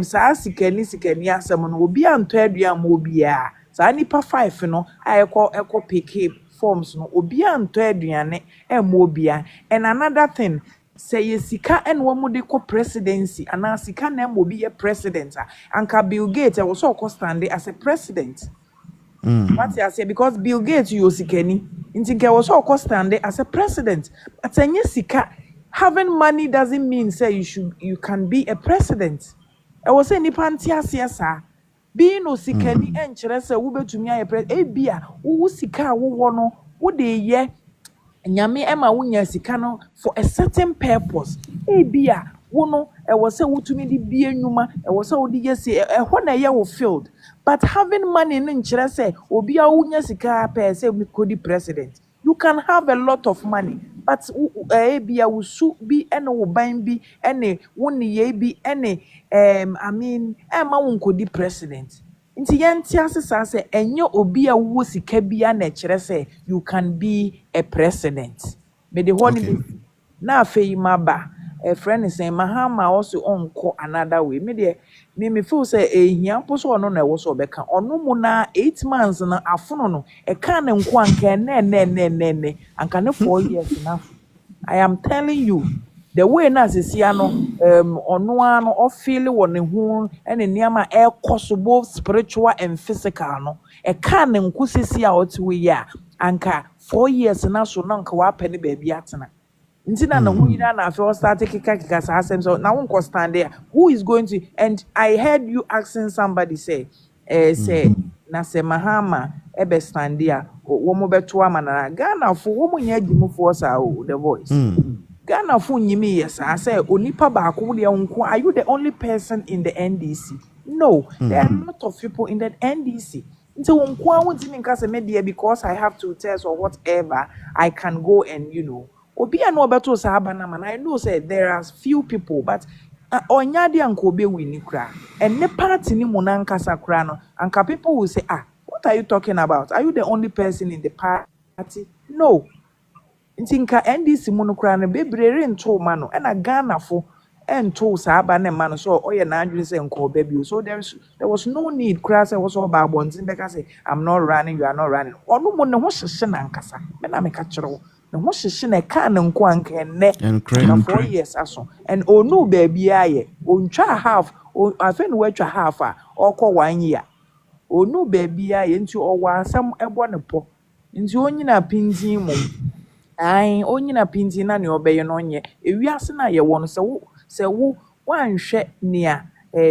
saa sikani asem no obi anto aduan ma obi a saa nipa 5 no eko pick forms no obi anto aduane ma obi a. And another thing, say ye sika en wo mu de ko presidency ana sika na mo bi ye president anka Bill Gates was so stand as a president. What you say, because Bill Gates you sikani nti nke was so stand as a president. But enye sika, having money doesn't mean say you can be a president. I was say nipa ntia sa being no sikani enkyere say wo betumi aye president e bia wo sika wo no wo de ye nyame ema wunya sika no for a certain purpose. Bia wo no was say wutumi di bia nwuma was say wo di yesi ho na ye wo field. But having money no nkyere say obi a wunya sika per say we could be president. You can have a lot of money, but bia wo su bi ene wo ban bi ene wo ne ye bi ene I mean ema wo nkodi president. Nti yenti asesa say enye obi a wo sika bia na kire say you can be a president. Me the one na afei maba a friend is saying mahama also onko another way. Me feel say ehia poso ono na wo so beka ono mu na 8 months na afono no e kan nko anka ne anka ne 4 years na. I am telling you, the way na sesia no ono ano o feel won hu ene niama e cost both spiritual and physical no e kan nko sesia otwe ya anka 4 years na so na nka wa pene ba bia atena nti na hu yina na afi start kika sa asem so na won stand there. Who is going to? And I heard you asking somebody say na se mahama ebe stand there wo mo beto amana Ghana fo wo mo nya agimufo sa the voice. Ghana fo nyimi yes I say onipa ba ko de nko. Are you the only person in the NDC? No, there are a lot of people in the NDC. Nti wonko a wontimi nka se media because I have to test or whatever I can go and obi a no beto sa abana man. I know say there are few people, but onya de anko be wini kra and ne party ni munanka sakra no anka people will say what are you talking about? Are you the only person in the party? No. Ntinka NDC munukra no bebrere nto ma no na Ghana fo ento sa abana man so oye na adwene say nko ba bi. So there was no need kra say was all about bontin beka say I'm not running, you are not running. Onu mo ne ho hyehye na nkasa me na me ka kire wo ne ho hyehye na ka ne nko anka enne 4 years aso and onu ba bia ye ontwa half afen we twa half okọ 1 year onu ba bia ye nti owa asam ebo ne po nti onyina pintin mum onyina pintin na ne obeye no nye ewiase na ye wo no se wo wanhwe nia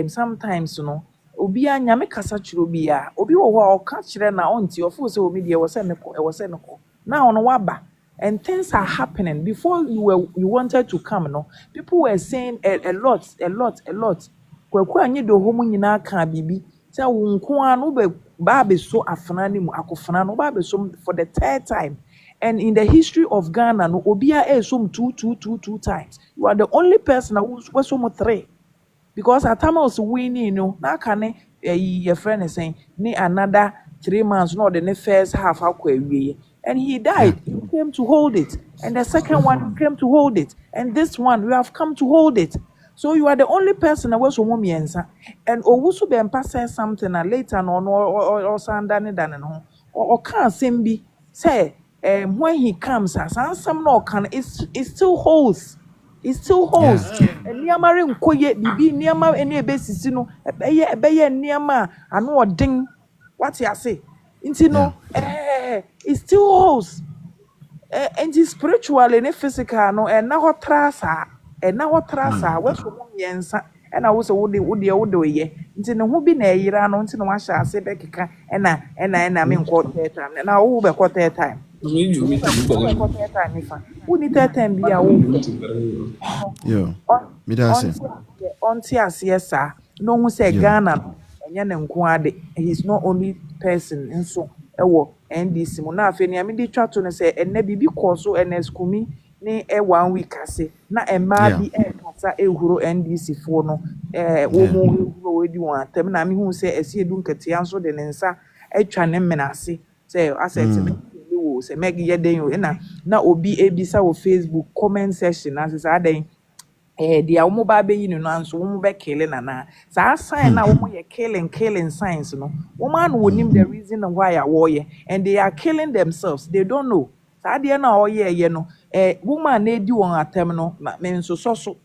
sometimes no obi anya me kasa chiro bia obi wo ho oka kire na onti ofo se omi de wo se ne ko now no waba. And things are happening. Before you wanted to come, no, people were saying a lot. Kweku anyi do homu nyina ka bibi. Say wonko anu be ba be so afana ni mu akofana no ba be so for the 3rd time. And in the history of Ghana, no obia e so 2 times. You are the only person who was so 3. Because at time was winning, na can your friend is saying ni another 3 months no the first half akwa. And he died. You came to hold it. And the second one, you came to hold it. And this one, we have come to hold it. So you are the only person that was woman. And Owusu Bempa says something and later on or Sandani Dano or can't be say when he comes as some no can it still holds. It still holds. And Niamari Nkoye Bibi Niama any basis, a bayer Niama and what ding what you say. It still holds. And it's spiritual and physical, no, and now what trasa, what's from Yensa, and I was a woody ye. Into no be na yira no into no washa say bekika and I mean quarter time. And I over quarter time. Who need that time be a on tears, yes, sir. No one say Ghana and Yan Kwade. He's not only person and so NDC mo na afeni ami di twa to no say enne bibi koso NSkumi ne 1 week ase na emma bi kasa ehuro NDC fo no wo mo we di won atem na me hu say ese edu nkete anso de ne nsa atwa ne menase say asset me wo say meg ye den yo na obi ebisa wo Facebook comment section na say adan the Amoba be in answer, woman be killing and so I sign now woman killing signs, no woman would name the reason why I warrior and they are killing themselves. They don't know. So I didn't know you know, woman need you on a terminal, mean so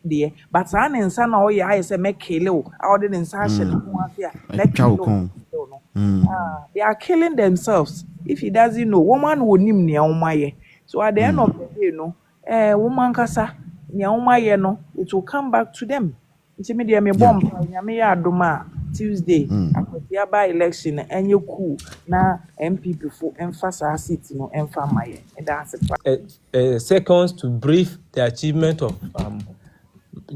dear, but I and son oh yeah, I say make kill out in session, make kill. They are killing themselves. If he doesn't know, woman would name near my so at the end of the day, no, woman kasa. No, it will come back to them. Nti me dey me bomb nyame ya adoma Tuesday akotia by election and you cool na MPP for emphasize seat no emfa maye. That's it. Seconds to brief the achievement of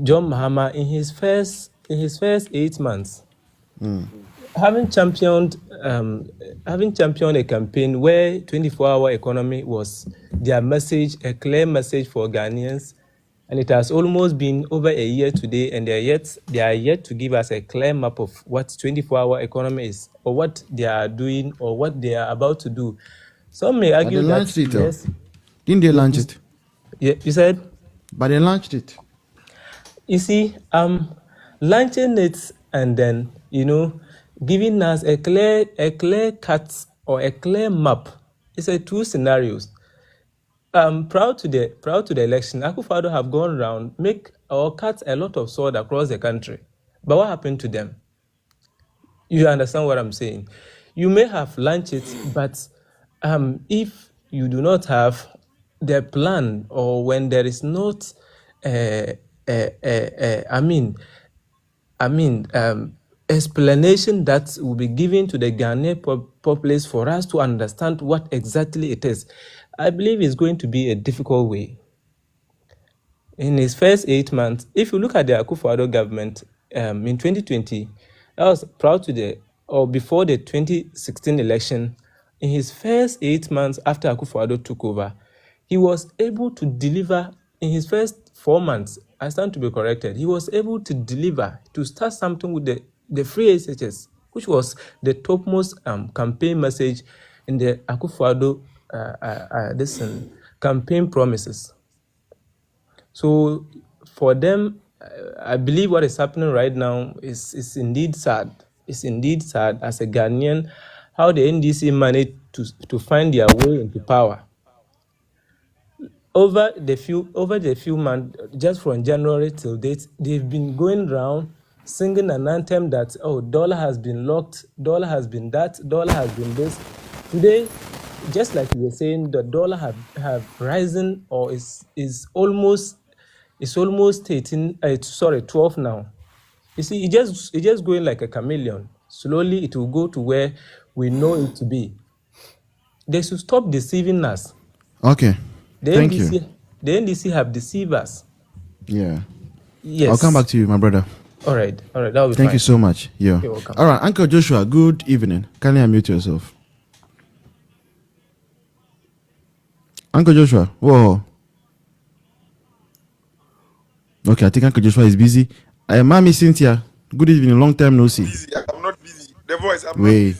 John Mahama in his first 8 months. Having championed a campaign where 24-hour economy was their message, a clear message for Ghanaians. And it has almost been over a year today, and they are yet to give us a clear map of what 24-hour economy is, or what they are doing, or what they are about to do. Some may argue they that yes, didn't they launch it? Yeah, you said. But they launched it. You see, launching it and then giving us a clear cut or a clear map. It's a two scenarios. Proud to the election, Akufo-Addo have gone around, make or cut a lot of sword across the country. But what happened to them? You understand what I'm saying? You may have launched it, but if you do not have the plan, or when there is not, explanation that will be given to the Ghanaian populace for us to understand what exactly it is, I believe it's going to be a difficult way. In his first 8 months, if you look at the Akufo-Addo government in 2020, I was proud before the 2016 election, in his first 8 months after Akufo-Addo took over, he was able to deliver in his first 4 months. I stand to be corrected. He was able to deliver, to start something with the free SHS, which was the topmost campaign message in the Akufo-Addo campaign promises. So for them, I believe what is happening right now is indeed sad. It's indeed sad as a Ghanaian how the NDC managed to find their way into power. Over the few months, just from January till date, they've been going around singing an anthem that dollar has been locked, dollar has been that, dollar has been this. Today, just like you were saying, the dollar have risen, or is almost 12 now. You see, it's just going like a chameleon. Slowly, it will go to where we know it to be. They should stop deceiving us. Okay. Thank you. The NDC have deceived us. Yeah. Yes. I'll come back to you, my brother. All right. That'll be Thank fine. you so much. Yeah. You're welcome. All right, Uncle Joshua, good evening. Can you unmute yourself? Uncle Joshua, whoa. Okay, I think Uncle Joshua is busy. Mommy Cynthia, good evening. Long time no see. Busy. I'm not busy. The voice, I'm wait. not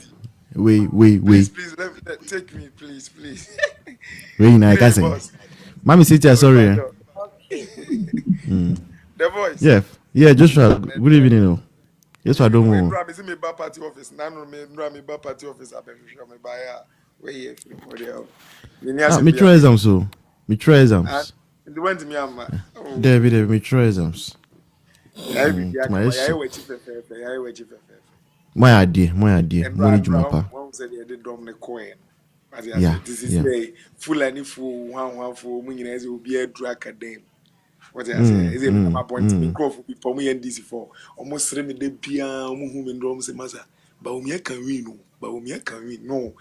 busy. Wait. Please, take me, please. Wait, now I can't say. Mommy Cynthia, sorry. The voice. Yeah, Joshua, good evening. Yes, I don't know. I'm in my party office. I'm party office. Me try exams, so. Me try exams. The one to me, David, me try exams. My idea. Money Jumapa. One said they did Dominic Coin. Yeah. This is full and full one for millions will be a drug academy. What I say is my point. Microphone for me and DC for almost 3 million piano whom in Rome say, Massa. But we can win. No.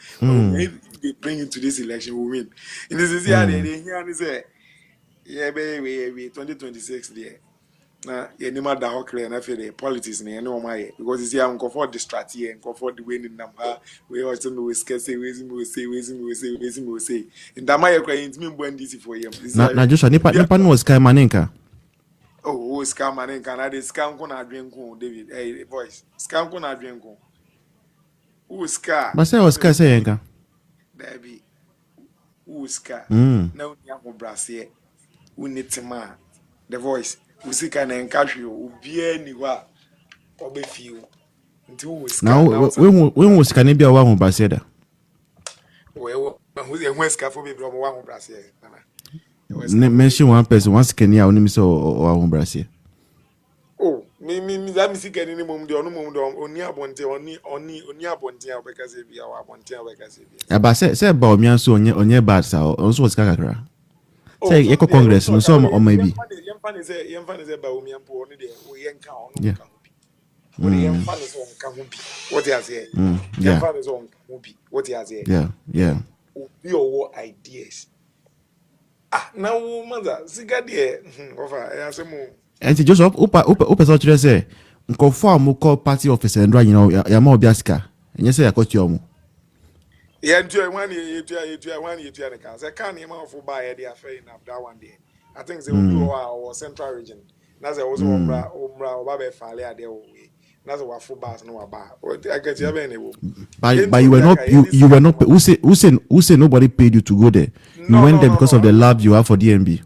They bring into this election, we win. In this is they say, yeah, baby, 2026 there. Now, you never da clear and I feel the politics near no my because it's here uncle for the strategy and for the winning number. We also know we say. In that my client me when this for him. Na Joshua nipa no sky manenka. Oh, scam manenka na the scam ko na drink ko David. Hey, voice. Scam ko na drink ko. Who scar? But say was sky say yenka. David. Who scar? Now you have brassier. We need to man. The voice. usika na nkahwe obia ni wa obefio nti wo sika now when was can be a one brasier da we who sika for be bro wa brasier mention one person once can ya only so or one brasier oh me that sika ni mum de oni abonte oni abonte abeka se bia wa abonte abeka se bia aba say ba omian so onye bad sa also was kakra say e congress no so o maybe yemfa ne ba omian po oni de wo yenka ono ka what yemfa ne so onka ho bi what you say yemfa ne so onka ho bi what you say yeah obi owo ideas na wo mother sika de ofa ya se mo and just up so tire say nkofo amukọ party officer ndo anyina ya ma obiasika enye say yakotu omu yeah one yetu ne ka say kan e ma ofo ba ye de afa in that one day I think they will do our central region na say also omra oba be fale ade wo we na say wafo bas no waba I get you be na wo but you were not who say nobody paid you to go there you went there because of the love you have for DNB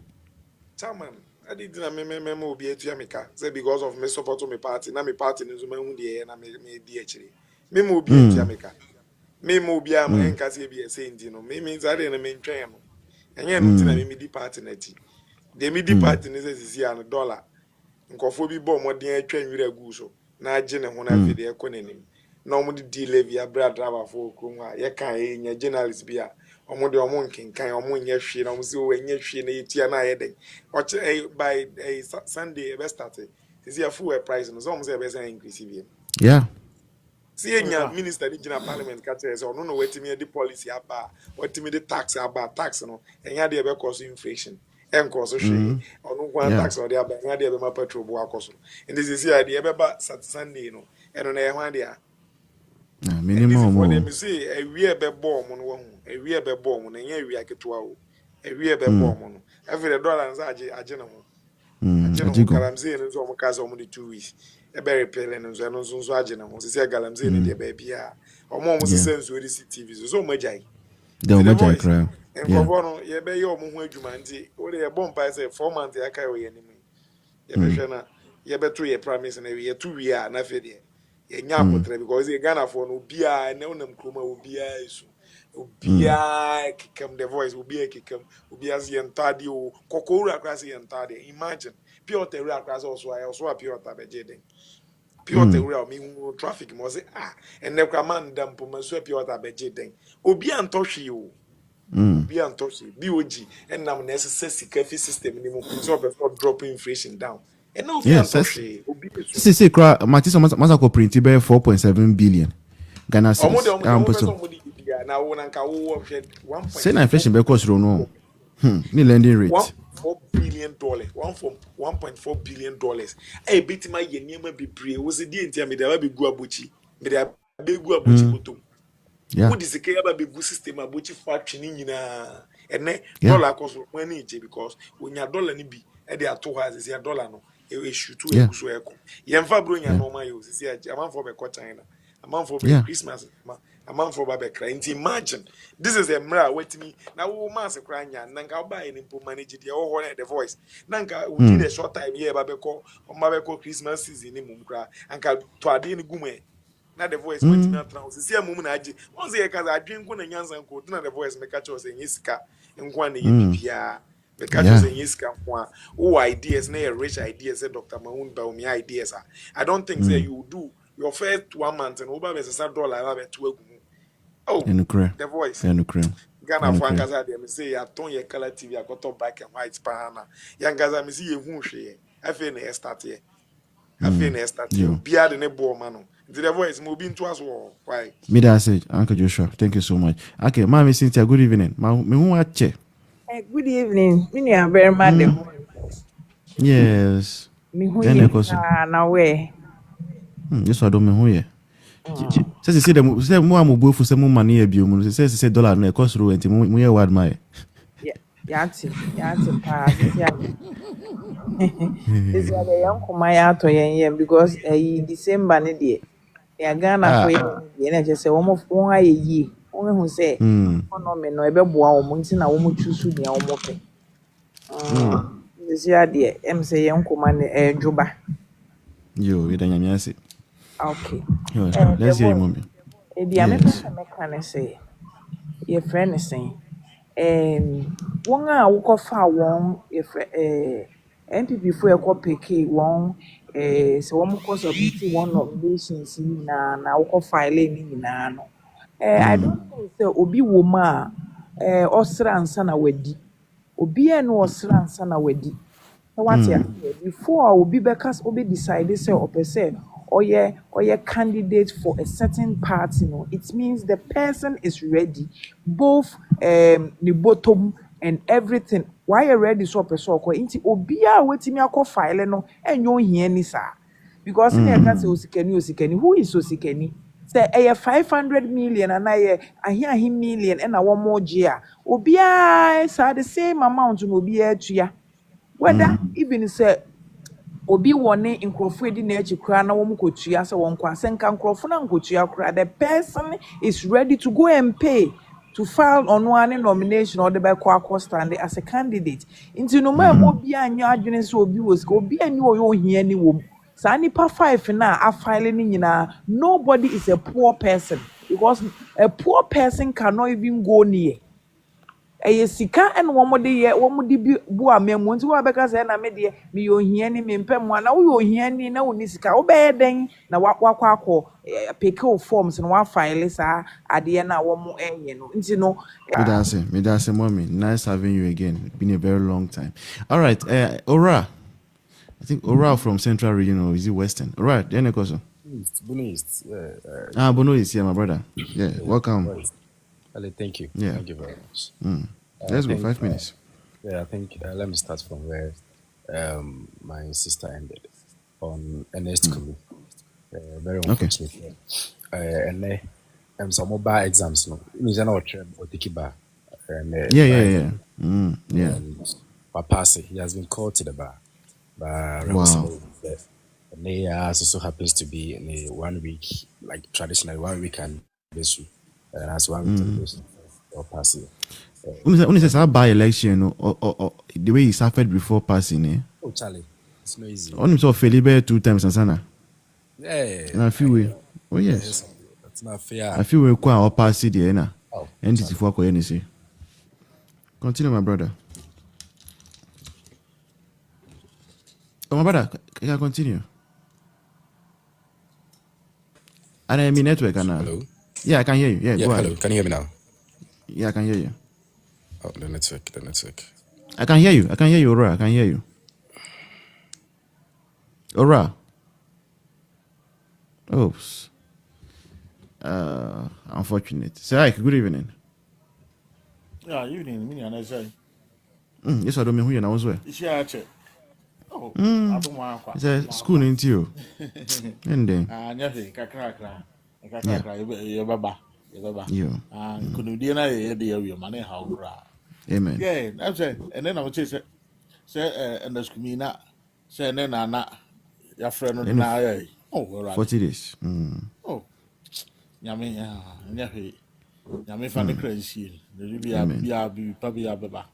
chairman I did na me obi etu ameka say because of me support my party na me party nzo ma hu de na me di akire me mo obi etu ameka me mo obi am enka say bi say ndi no me zare na me ntwen no enye no tina me di party na ti de me di party ne say sisi an dollar nkofo bi bo modin atwa nwira gu so na age ne ho na fe de ekononim na omo di levy abra driver for okronwa ye kan enya journalist bia omo de omo nkenkan omo nya hwe na omo se o nya hwe na yetua na ye den by Sunday be start sisi a full price no so omo say be say increase bi yeah see enya minister di gina parliament ka tell say ono no wetimi di policy aba wetimi di tax no enya de be cause inflation enkoso hwe onu kwa tax or dey aba nya dey be ma petrol bo akoso and this is here dey be ba Sunday no eno na e hwan dey minimum for them say e wie be bomb no wo e wie be bomb no nya wie aketoa o e wie be bomb no every dollar nza age na ho age no galamsey no zo mo ka zo mo di 2 weeks e be repair no zo age na ho say galamsey no dey ba bia omo se sense we di TV so mo jai the major crime enkobono ye be ye omo ho adwuma nti wo de ye bomb pa say 4 months ya kai wo ye ni ye be hwe na ye be to ye promise na ye to wi a na fe de ye nya apotre because ye Ghana for no bia na wonam kroma obia isu obia kikam the voice obia kikam obia se yentade o kokowura kra se yentade imagine pure terror kra se also a pure tabeje den pure terror mi hu traffic mo say enne kwa man dam po maso pure tabeje den obia ntohwe o be antoshi BOG and now necessary security system ni mo so be for drop inflation down and now be antoshi see cry matisa masako print be 4.7 billion Ghana cedis na wo nanka wo 1. say na inflation be cost no ni lending rate $4 billion 1.4 billion dollars e betima ye niam bebre wo se die ntia me da ba be gu abochi me da be gu abochi botom yeah what is the care about the system about factory ni nyina ene dollar cost money je because when your dollar ni bi e dey ato ha say dollar no e shoot to e so e ko yemfa bro nya normal yo say amount for be ko China amount for be Christmas amount for be cry imagine this is a mra wetimi na wo man se kra nya nanka wo buy ni po manage dey wo ho the voice nanka we need a short time here ba be ko Christmas season ni mum kra anka to ade ni gume na the voice went na trans see amum na age once ye kaza adwen ko na nyansa nko na the voice make catch us nyisika nko na ye bibia make catch us nyisika nko a o ideas na rich ideas Dr. Mahmoud Baumi ideas I don't think say you do your first 1 month and over $1 ba to agu oh the voice Ghana for angaza dem say ya ton ye color TV akoto black and white pana yangaza me see ye hu hwe afi na start here afi na start bia de ne bo ma no the voice mo bi nto aso why me that say Uncle Joshua thank you so much okay Mami Cynthia good evening me hu ache good evening me are very mad yes me hu na we yes I don't me hu ye say dem say mo amobu fu say mo mani e bi omu say dollar no e cost ro enti mo ye word my yati pa is ya the young kumaya to yen because December ne de ya Ghana for ye na say wo mo aye yi wo hu say ono me no e be boa wo mo nti na wo mo chusu dia wo mo pe This year, dear, say young command Juba. Yo, you don't know me. Okay. Yo, The let's hear you, boy, mommy. the Yes. American can say, your friend is saying, one hour walk off our one, if NPP for a copy, one, so one cause of one nominations na walk off filing in no. I don't think so. Obi woma ɔsra ansa na wadi. Obi a no ɔsra ansa na wadi. Na wate ase before obi bɛka obi decide say ɔpɛ sɛ ɔyɛ candidate for a certain party no, it means the person is ready, both ne bottom and everything. Why you ready so ɔpɛ sɛ ɔkɔ nti obi a wetimi akɔ file no ɛnyɛ ohiani saa, because na ɛka sɛ osikani, who is osikani? Sɛ ɛyɛ 500 million and ahe million ɛna wɔn gye a obiara saa the same amount na obiara atua, whether even sɛ obi wɔ ne nkurɔfoɔ edi n'akyi koraa na wɔn kɔtua sɛ wɔn kɔ asɛ nka nkurɔfoɔ na nkɔtua koraa, the person is ready to go and pay to file on one nomination or the back stand as a candidate. Nti no ma mo bi anya adwene sɛ obi wɔ sika, obi ani wɔ yɛ ohia ni wɔ mu. Saa nipa 5 na a file ni nyinaa, nobody is a poor person, because a poor person cannot even go near. Ɛyɛ sika ɛna wɔn de bi bu amemu nti wɔn abɛka sɛ ɛna me deɛ me yɛ ohiani me mpɛ mu ana woyɛ ohiani na wonni sika wobɛyɛ dɛn na wakɔ akɔ pick o forms na wafile saa adeɛ na wɔn ɛyɛ no nti no. Me that's mommy. Nice having you again. Been a very long time. All right, Ora. I think Ora from Central Region, or is it Western? All right, any question? Bono East. Yeah. Bono East, yeah, my brother. Yeah, welcome. Thank you. Yeah. Thank you very much. Let's go 5 minutes. I think let me start from where my sister ended on Ernest Kulu. Very unfortunate. Okay. And then some mobile exams. No, means I know what take bar. Yeah. Papa say he has been called to the bar. Wow. And they also happens to be in a 1 week, like traditionally 1 week anniversary. And that's 1 week anniversary or passing. When he says I buy election or the way he suffered before passing, eh? Oh, Charlie, it's not easy. On himself, Felipe 2 times and sana. Yeah. And I feel we. Oh yes. That's not fair. I feel we quite or pass it there na. Oh. Entity for any say. Continue, my brother. Oh, my brother, can I continue? And I mean network, now. Hello? Yeah, I can hear you. Yeah, go hello. ahead. Can you hear me now? Yeah, I can hear you. Oh, the network. I can hear you, Ora. I can hear you. Ora. Oops. Unfortunate. Say, good evening. Yeah, evening. Me and I say. Yes, I don't know who you know as well. Is she actually? Oh, I don't want to. It's a school into you. And then. Nothing. Kakra. You baba. You. Couldn't be another idea of your money. How? Amen. Yeah, that's it. And then I would say, and the scumina, say, then your friend and I. Oh, 40 days. Oh, Yummy, Yummy, funny crazy. The be probably a baba.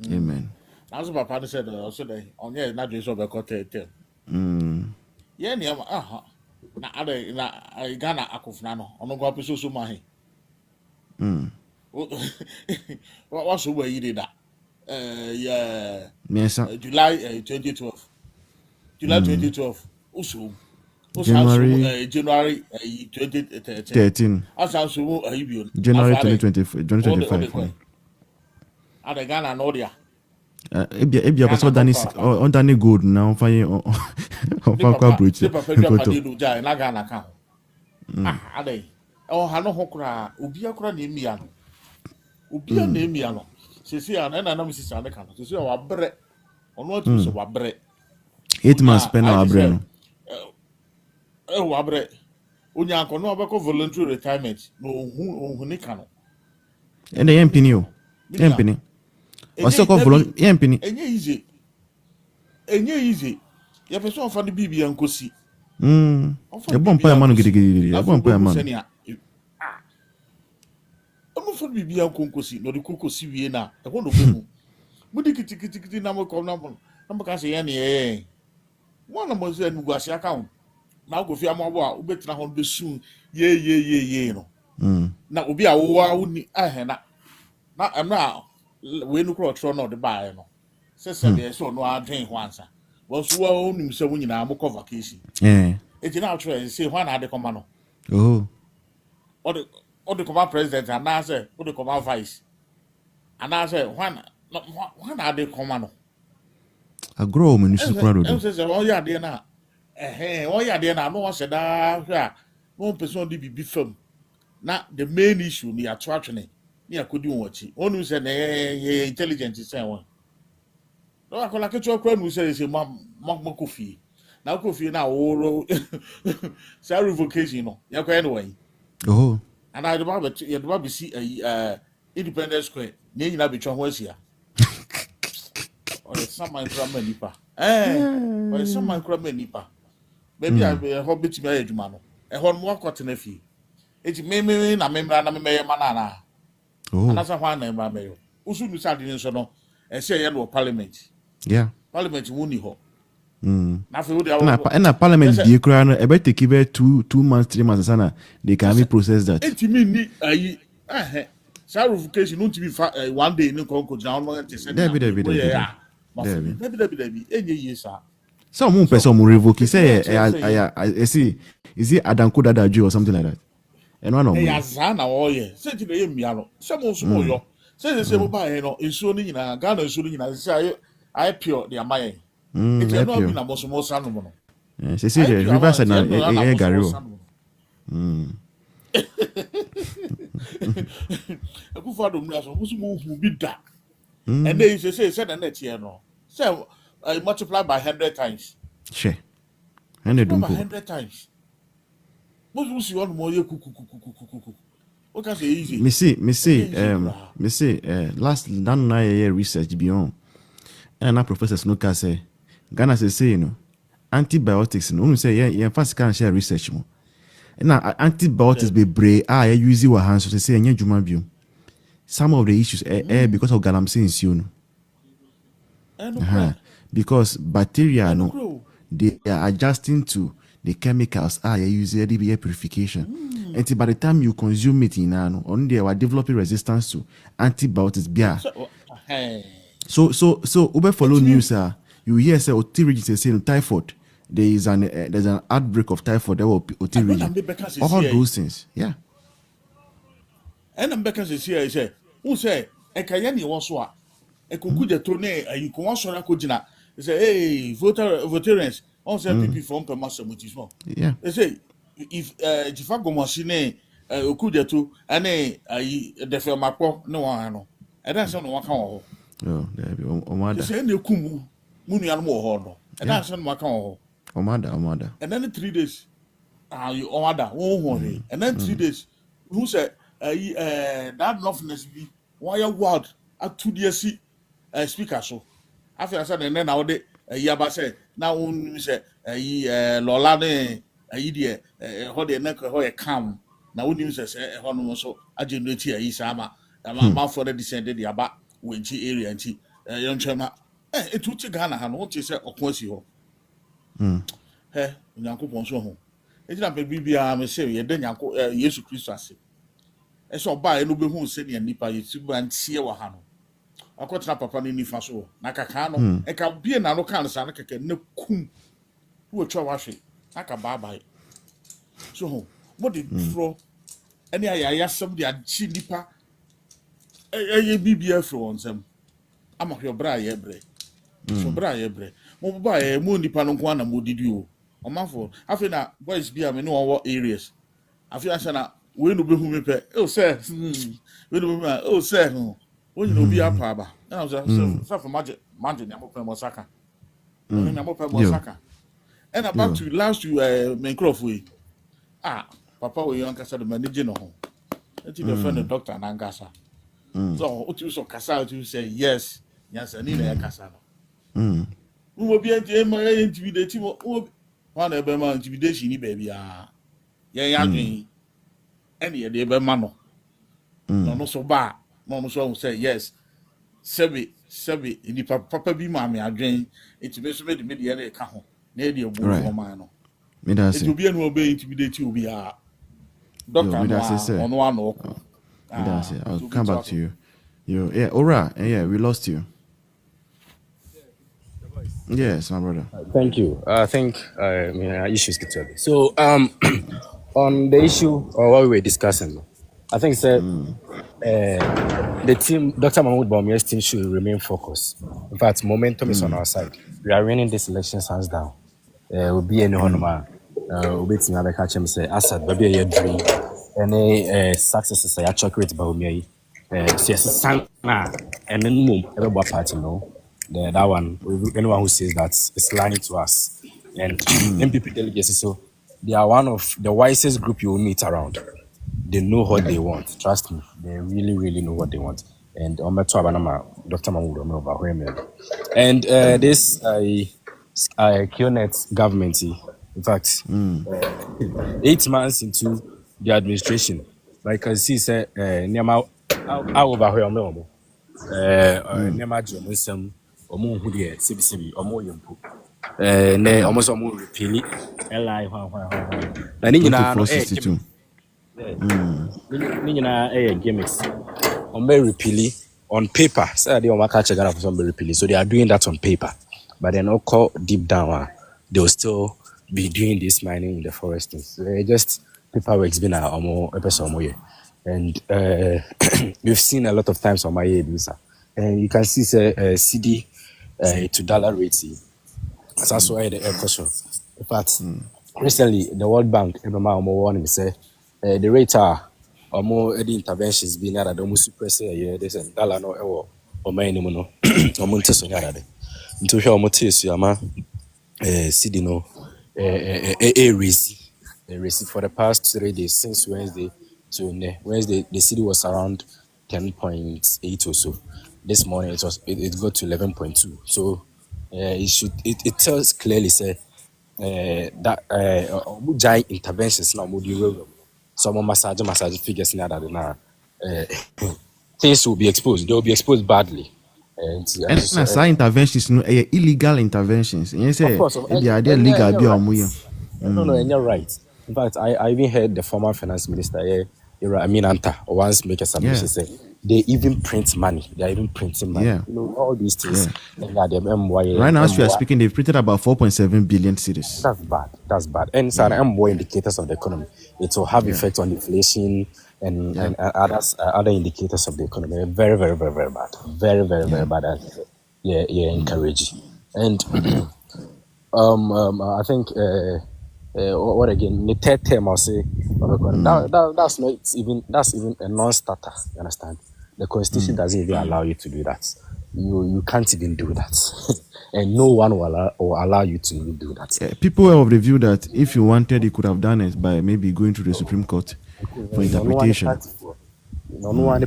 Amen. As my partner said, also, on your not just over quarter. Yeah, na other na Ghana akofnano ono go apeso so mahi what so where you did that yeah July 2012 also January 2013 asa so ahibion January 2025 ada Ghana no dia ebia person on dani gold now fire on kwa bridge na Ghana ka adai ha no hokura obi akura na emi ano obi na emi ano sisi ana na nam sisi ana ka no sisi wa bre ono atu so wa bre 8 months spend na bre no wa bre onya anko no obeko voluntary retirement no ohun ni ka no and the mpini o mpini also call volunteer mpini enye easy ya person of the bibi ankosi e bon pa manu gidigidi e bon pa manu omo for bibi ankosi no de kokosi wie na e ho no bomu mudi kitikiti na mo kom na mo I'm because any one of us and was account. Now go fear more, better on the soon, ye, no. Now will be a war, na I'm now. We no cross or not the buy, no. Says so no, I drink once. Was one himself when you are more vacation. It's in our tray, say one had the command. Oh. Or the command president, and I say, what the command vice. And I say, one had the command. A grow when you see crowd. Oh, yeah, dear now. Oh, yeah, dear now. No one said, no person did be firm. Now, the main issue near attraction, near could you watch it. One who said, intelligence is saying one. No, I call like a chocolate who says, Mom, coffee. Now, coffee now, oh, sorry, vocation, no, you're anyway. Oh. And I'd rather see a Independence Square, near you be here. Or some man cram nipa. Or some man cram nipa. Maybe I be a hobby to marry Jumano. A horn more cotton if you. It's me, na me manana. Oh. And that's a one name by mayo. Who soon decided in so and say yellow parliament. Yeah. Parliament won't ho. Nothing. And a parliament be crown. I bet they keep it 2 months, 3 months. Sana they can be process that. It mean Sarufication not to be one day in Concord down. Debbie. Any years, sir. Some person will revoke. He say, I see. Is it Adanko Dadaju or something like that? And one of them. Yazana, oh, yeah. Send to the Miano. Some small, yo. Say the same by no, is soon in a gun or soon in a say, I pure the Amay. It's not been a more son. She said, reverse and a Gary. A good father was moved who be that. And they say, said a net here, no. So I multiply by 100 times. She. And they don't 100 times. What was you on more? What can say easy? Me see, last done 9 year research beyond. And our professor Snooker say, Ghana say, you know, antibiotics, no, say, yeah, first can share research more. And now antibiotics be brave, I use your hands to say, and you some of the issues because of galamsey, you know. Because bacteria, no, they are adjusting to the chemicals you use ADBA purification. And by the time you consume it in on they are developing resistance to antibiotics. So Uber follow news you hear say Oti region say typhoid. There's an outbreak of typhoid that will Oti region. All those things. Yeah. And I'm back as I say, who say a Kayani was what? A kukuja tone, you can also rakujina. They say, hey, veterans, also people from Pemasa, which is more. Yeah. They say, if Jifago machine, Okuja to, and the film no one, and that's on one count. Oh, there be Omada. Say, no kumu, Munian more horror, and that's on my count. Omada. And then 3 days, you Omada, oh, and then 3 days, who said, that nothingness be wire word at 2 years speaker so after I said and then I would yaba say now we say Lola ne idea how the neck how a calm now we say hono so agency sama ma for the descended yaba wenchi area nti yon chema it would Ghana ha no what you say okwasi ho nyankopon so ho ejina pe bibia me say ye de nyanko Yesu Kristo ase eso ba eno be hu se ne nipa yesu ban tie wa ha no akotra papa ne nifa so na kaka no e ka bie na no kan sa na kaka na kum wo twa wa hwe aka bye so ho mo de fro ene ayaya sam de achi nipa bibia fro onsam ama hwe bra ye bre so bra ye bre mo ba mo nipa no ko na mo didi o omafo afi na boys bia me no wo areas afi asa na we no be hu me pe o say we no be o say when you be apa ba na so for magic ya mo pe mo saka ya mo pe mo saka and about to last you main crop we papa we yon kasa de manage no ho enti the friend the doctor na ngasa so o tu so kasa to say yes ni na kasa no mo bi enti e ma intimidate mo one e be ma intimidation ni baby ya dwen any de be ma no no so ba no so say yes sɛbi nipa papa bi ma me adwen enti me so me de me de na ka ho na e de obu Right. fo man no Me that enti say. obi enu obe intimidate obi a Yo, doctor me no that say, a sir. ono ano ko Me that say. I'll enti obi come to back aso to you. Yo, yeah, Ora, yeah, we lost you. Yes, my brother. Thank you. I think issues get to it. So on the issue or what we were discussing, I think sir, the team, Dr. Mahmoud Bawumia's team should remain focused. In fact, momentum is on our side. We are winning this election hands down. Will be any honor. We'll be to another catch him say Assad, baby, a dream. Any successes I chocolate Bawumia. Yes, and then move every party no. That one, anyone who says that is lying to us. And MPP delegates, so they are one of the wisest group you will meet around. They know what they want. Trust me, they really, really know what they want. And on my top, Dr. Mahmoud, and this QNet government, in fact, 8 months into the administration, like I see, say, Nema, I over here, Nema Johnson, Omo Hudia, CBCB, Omo Yumpo, ne almost Omo repeal LI, na ni nyinaa no 2462. ni nyinaa gimmicks on very repealing on paper. Say they want to catch a Ghana for some repealing, so they are doing that on paper, but then all deep down, they will still be doing this mining in the forest. So just paperwork's been a more episode more, and we've seen a lot of times on my visa, and you can see say CD to dollar rating. That's also why the air question. In fact, recently the World Bank, warning me say the rate are more any interventions being at the almost suppress a year. There's a dollar no or my name no or Montes on yard. Into here, Motis, Yama, CD no, a receipt for the past 3 days since Wednesday to Wednesday. The CD was around 10.8 or so. This morning it got to 11.2. So it tells clearly say that giant interventions now would be some massage figures now that now things will be exposed. They will be exposed badly. And some interventions, no, illegal interventions. And you say, of course, they are legal, be on right. No, and you're right. In fact, I even heard the former finance minister, Anta, once make a submission say they even print money. They are even printing money. Yeah. You know, all these things. Yeah. And them MY. Right now, as we are speaking, they've printed about 4.7 billion cedis. That's bad. And so MY indicators of the economy. It will have effect on inflation and other indicators of the economy. Very, very, very, very bad. Very, very, very bad. Encouraging. And I think what again? The third term I'll say that's even a non-starter. You understand? The constitution doesn't even allow you to do that. You can't even do that, and no one will allow you to even do that. People were of the view that if you wanted, you could have done it by maybe going to the Supreme Court for interpretation.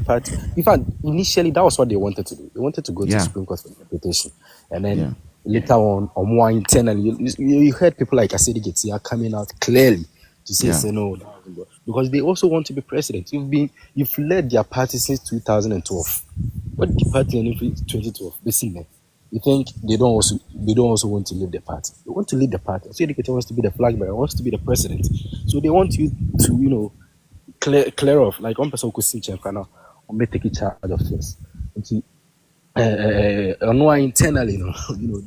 Party. In fact, initially that was what they wanted to do. They wanted to go to the Supreme Court for interpretation, and then later on more internally, you heard people like Asidi Getia coming out clearly to say no, because they also want to be president. You've led their party since 2012. What the party in 2012? Basically, you think they don't also want to leave the party? They want to lead the party. Asidi Getia wants to be the flag bearer, wants to be the president. So they want you to clear off, like one person could see Chefana or may take charge of things. Internally,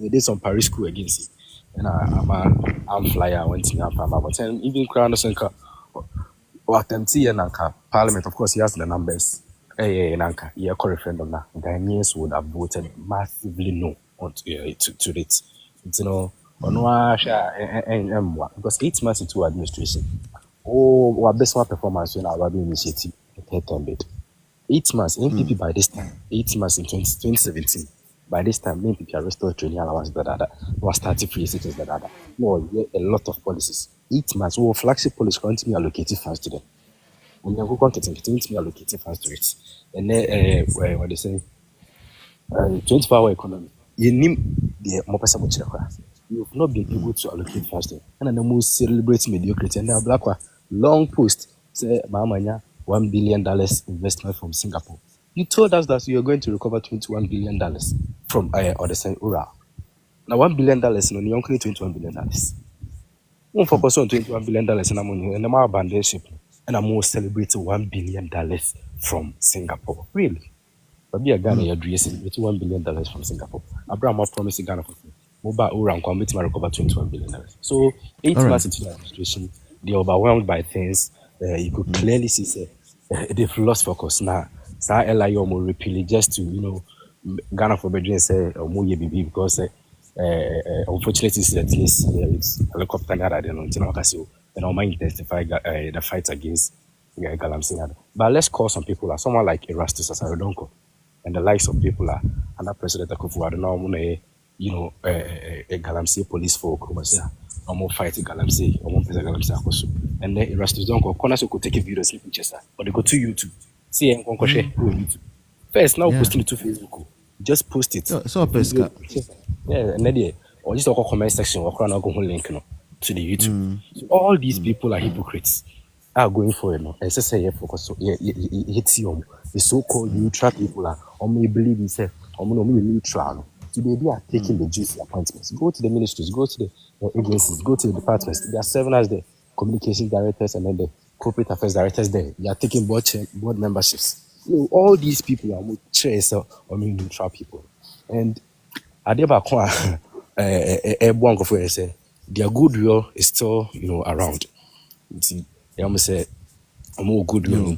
they did some Paris school against it. And I'm flyer, I went to but even Crown Center or attempting Parliament, of course, he has the numbers. Nanka, referendum now. Ghanaians would have voted massively no to it. Because 8 months into administration. What best one performance when our initiative bid. 8 months, MPP by this time, 8 months in 2017. By this time, MPP are restored training allowance, was 30 free cities, no, a lot of policies. 8 months, flagship policy currently be allocated funds to them. When you go continue to be allocated funds to it. And then, what they say, 24-hour economy. You need the more person you've not been able to allocate funds to. And then the most celebrate mediocrity. And then black long post say Mamanya $1 billion investment from Singapore. You told us that you're going to recover $21 billion from or the same Ura. Now $1 billion no you only $21 billion. Won't focus on $21 billion in ammonia and I'm abandon ship. And I'm more celebrating $1 billion from Singapore. Really? But be a Ghana, you're celebrating $1 billion from Singapore. Abraham promised Ghana for free. Mobile Ura and committee recover $21 billion. So 8 months into the administration, they're overwhelmed by things. You could clearly see they've lost focus now. So LIO more repeatedly just to, Ghana for bedroom say more BB because unfortunately at least it's helicopter that I don't know and I might intensify the fight against Galamsey. But let's call some people like someone like Erastus Asarodonko and the likes of people like under President Akufo. I don't know, a Galamsey police folk who was or more fighting Galamsey or more President Galamsey. And then Erastus Donko, Konaso could take a video sleeping chester, but they go to YouTube. See and share YouTube. First, now posting it to Facebook. Just post it. So pesca. Yeah, and then or just a comment section or crown go link to the YouTube. So all these people are hypocrites. Are going for and say focus so it's the so-called neutral people are or may believe himself or may neutral. Today they are taking the juicy appointments. Go to the ministries, go to the agencies, go to the departments. There are 7 as the communication directors and then the corporate affairs directors there. They are taking board memberships. All these people are more chairs or neutral people. And I never say their goodwill is still, around. See, they almost say I'm more goodwill